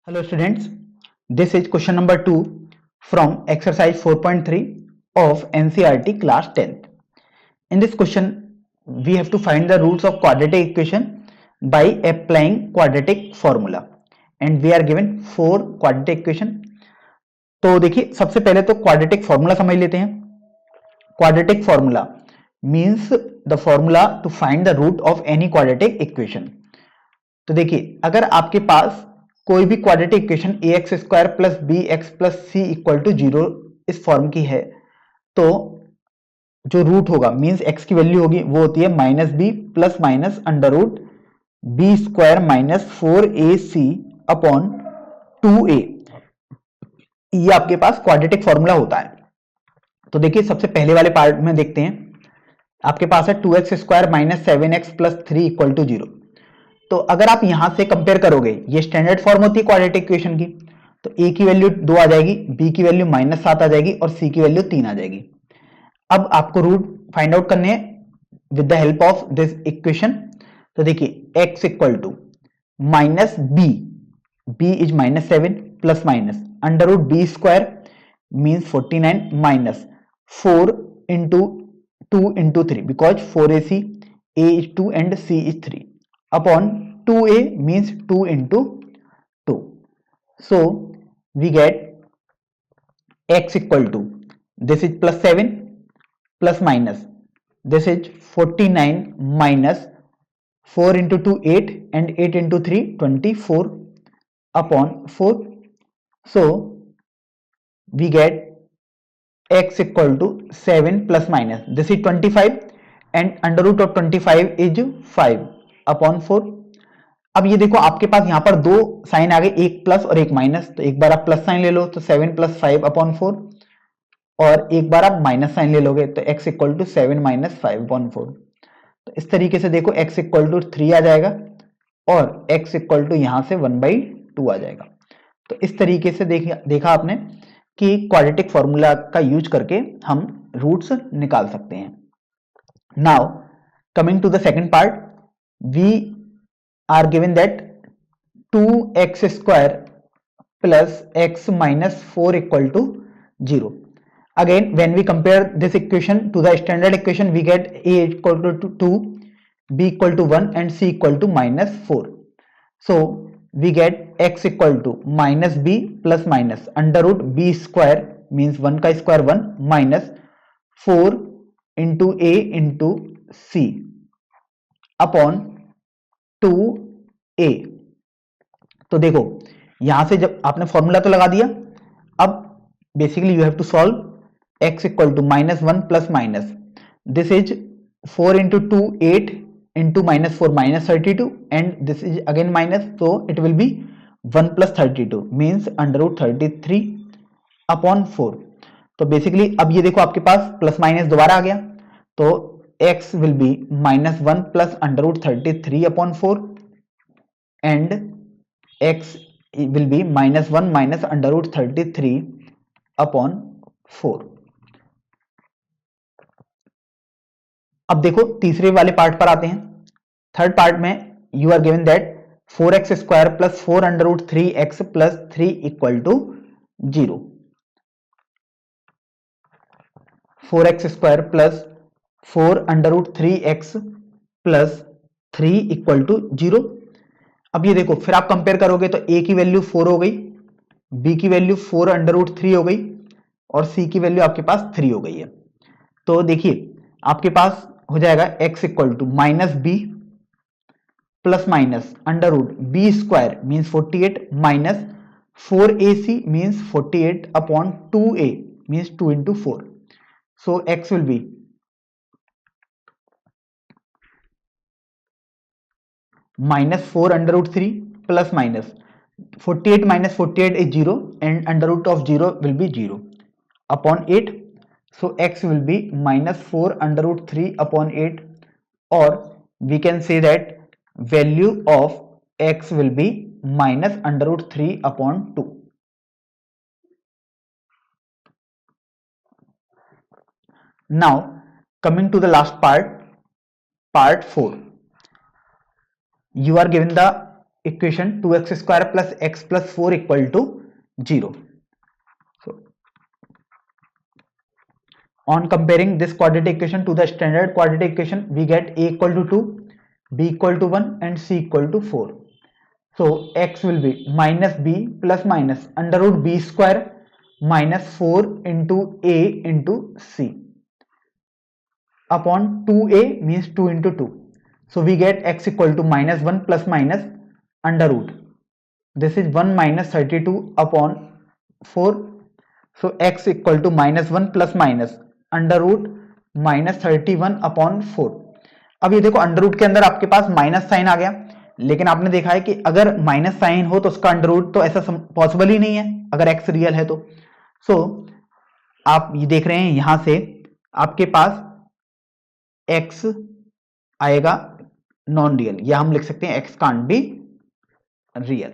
Hello students, this is question number 2 from exercise 4.3 of NCERT class 10th. In this question, we have to find the roots of quadratic equation by applying quadratic formula and we are given 4 quadratic equation. तो देखिए सबसे पहले तो quadratic formula समझ लेते हैं. Quadratic formula means the formula to find the root of any quadratic equation. तो देखिए अगर आपके पास कोई भी quadratic equation A X square plus B X plus C equal to 0 इस फॉर्म की है तो जो रूट होगा मींस एक्स की वैल्यू होगी वो होती है minus B plus minus under root B square minus 4ac upon 2a. ये आपके पास क्वाड्रेटिक फॉर्मूला होता है. तो देखिए सबसे पहले वाले पार्ट में देखते हैं. आपके पास है 2x square minus 7x plus 3 equal to 0. तो अगर आप यहां से कंपेयर करोगे, ये स्टैंडर्ड फॉर्म होती है क्वाड्रेटिक इक्वेशन की, तो a की वैल्यू 2 आ जाएगी, b की वैल्यू -7 आ जाएगी और c की वैल्यू 3 आ जाएगी. अब आपको रूट फाइंड आउट करने हैं with the help of this equation. तो देखिए x equal to minus b is -7 plus minus under root B square means 49 minus 4 into 2 into 3 because 4ac, a is 2 and c is 3 upon 2a means 2 into 2. So we get x equal to, this is plus 7 plus minus, this is 49 minus 4 into 2 8 and 8 into 3 24 upon 4. So we get x equal to 7 plus minus, this is 25 and under root of 25 is 5 upon 4. अब ये देखो आपके पास यहां पर दो sign आ गए, एक plus और एक माइनस. तो एक बार आप प्लस साइन ले लो तो 7 प्लस 5 अपॉन 4 और एक बार आप माइनस साइन ले लोगे तो x equal to 7 minus 5 upon 4. तो इस तरीके से देखो x इक्वल टू 3 आ जाएगा और x इक्वल टू यहां से 1/2 आ जाएगा. तो इस तरीके से देखा आपने कि क्वाड्रेटिक फॉर्मूला का यूज करके हम रूट्स निकाल सकते हैं. Now coming to the second part, we are given that 2x square plus x minus 4 equal to 0. Again, when we compare this equation to the standard equation, we get a equal to 2, b equal to 1 and c equal to -4. So we get x equal to minus b plus minus under root b square means 1 का square 1 minus 4 into a into c upon 2a. तो देखो यहां से जब आपने formula तो लगा दिया, अब basically you have to solve x equal to -1 plus minus, this is 4 into 2 8 into -4 -32 and this is again minus, तो it will be 1 plus 32 means under root 33 upon 4. तो बेसिकली अब ये देखो आपके पास प्लस माइनस दोबारा आ गया, तो x will be -1 plus under root 33 upon 4 and x will be -1 minus under root 33 upon 4. अब देखो तीसरे वाले पार्ट पर आते हैं. थर्ड पार्ट में you are given that 4x square plus 4 under root 3x plus 3 equal to 0. 4x square plus 4 under root 3x plus 3 equal to 0. अब ये देखो फिर आप कंपेयर करोगे तो a की वैल्यू 4 हो गई, b की वैल्यू 4 अंडर रूट 3 हो गई और c की वैल्यू आपके पास 3 हो गई है. तो देखिए आपके पास हो जाएगा x equal to minus B plus minus under root B square means 48 minus 4ac means 48 upon 2a means 2 into 4. So x will be -4 under root 3 plus minus 48 minus 48 is 0 and under root of 0 will be 0 upon 8. So x will be -4 under root 3 upon 8, or we can say that value of x will be minus under root 3 upon 2. Now coming to the last part, part 4. You are given the equation 2x square plus x plus 4 equal to 0. So on comparing this quadratic equation to the standard quadratic equation, we get a equal to 2, b equal to 1 and c equal to 4. So x will be minus b plus minus under root b square minus 4 into a into c upon 2a means 2 into 2. So we get x equal to minus 1 plus minus under root. This is 1 minus 32 upon 4. So x equal to minus 1 plus minus under root minus 31 upon 4. अब ये देखो under root के अंदर आपके पास minus sign आ गया, लेकिन आपने देखा है कि अगर माइनस साइन हो तो उसका अंडर रूट तो ऐसा पॉसिबल ही नहीं है अगर एक्स रियल है तो. सो आप ये देख रहे हैं यहां से आपके पास एक्स आएगा नॉन रियल, या हम लिख सकते हैं एक्स कांट बी रियल.